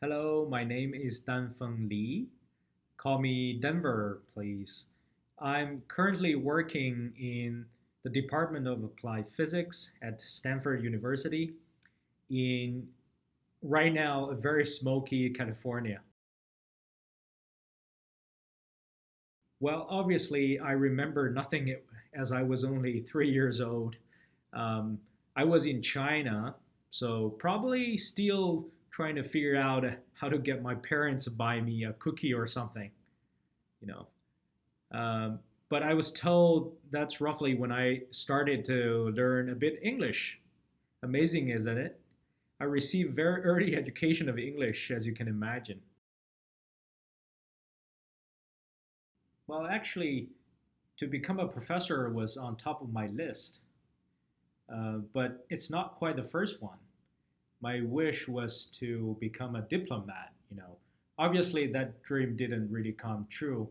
Hello, my name is Danfeng Li. Call me Denver, please. I'm currently working in the Department of Applied Physics at Stanford University in right now a very smoky California. Well, obviously, I remember nothing as I was only 3 years old. Um, I was in China, so probably still trying to figure out how to get my parents to buy me a cookie or something, you know. Um, but I was told that's roughly when I started to learn a bit English. Amazing, isn't it? I received very early education of English, as you can imagine. Well, actually, to become a professor was on top of my list, but it's not quite the first one. My wish was to become a diplomat. Obviously, that dream didn't really come true.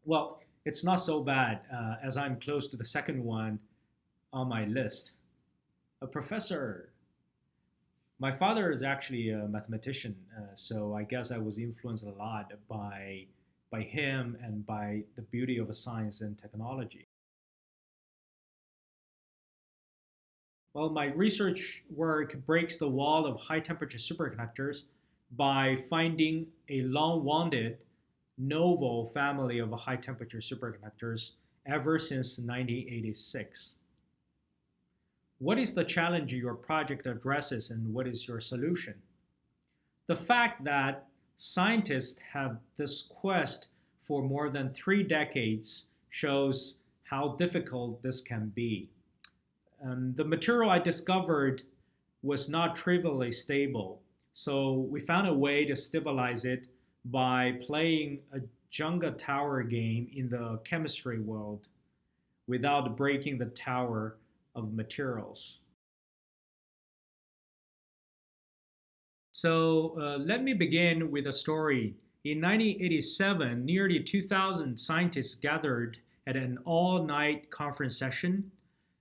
Well, it's not so bad as I'm close to the second one on my list. A professor. My father is actually a mathematician, so I guess I was influenced a lot by him and by the beauty of science and technology. Well, my research work breaks the wall of high temperature superconductors by finding a long wanted novel family of high temperature superconductors ever since 1986. What is the challenge your project addresses and what is your solution? The fact that scientists have this quest for more than 3 decades shows how difficult this can be. The material I discovered was not trivially stable, so we found a way to stabilize it by playing a Jenga tower game in the chemistry world without breaking the tower of materials. So let me begin with a story. In 1987, nearly 2,000 scientists gathered at an all night conference session,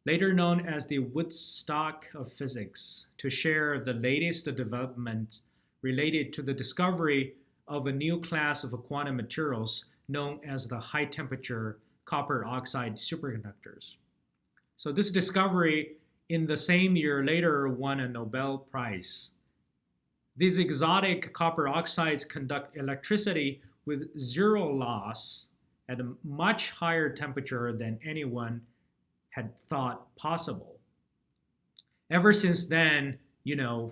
later known as the Woodstock of Physics, to share the latest development related to the discovery of a new class of quantum materials known as the high temperature copper oxide superconductors. So, this discovery in the same year later won a Nobel Prize. These exotic copper oxides conduct electricity with zero loss at a much higher temperature than anyone had thought possible. Ever since then,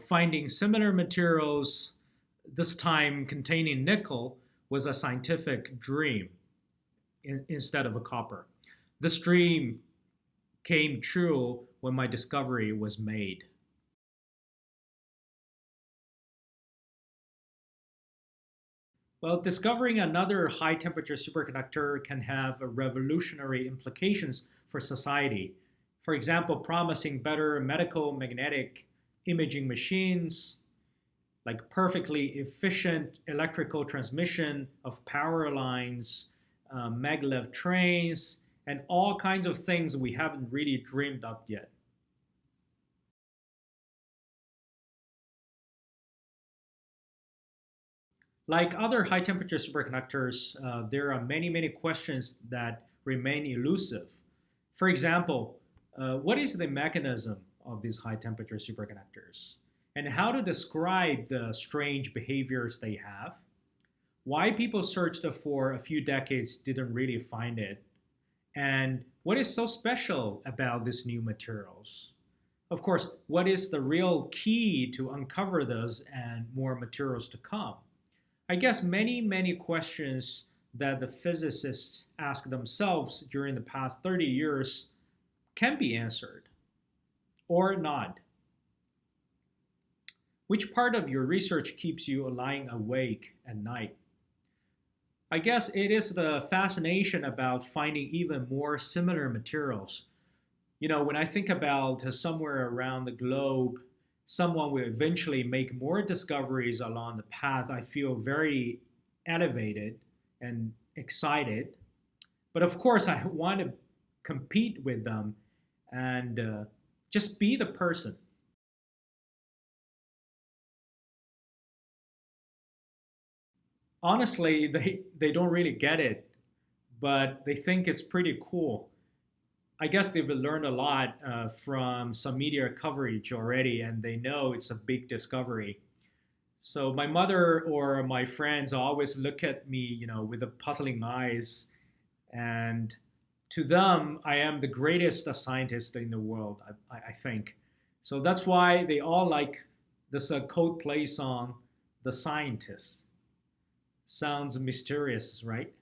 finding similar materials, this time containing nickel, was a scientific dream instead of a copper. This dream came true when my discovery was made. Well, discovering another high temperature superconductor can have revolutionary implications for society. For example, promising better medical magnetic imaging machines, like perfectly efficient electrical transmission of power lines, maglev trains, and all kinds of things we haven't really dreamed up yet. Like other high temperature superconductors, there are many, many questions that remain elusive. For example, what is the mechanism of these high temperature superconductors? And how to describe the strange behaviors they have? Why people searched for a few decades didn't really find it? And what is so special about these new materials? Of course, what is the real key to uncover this and more materials to come? I guess many, many questions that the physicists ask themselves during the past 30 years can be answered or not. Which part of your research keeps you lying awake at night? I guess it is the fascination about finding even more similar materials. When I think about somewhere around the globe, someone will eventually make more discoveries along the path, I feel very elevated and excited. But of course, I want to compete with them and just be the person honestly, they don't really get it, but they think it's pretty cool. I guess they've learned a lot from some media coverage already, and they know it's a big discovery. So my mother or my friends always look at me, with the puzzling eyes, and to them, I am the greatest scientist in the world. I think. So that's why they all like this Coldplay song, "The Scientist." Sounds mysterious, right?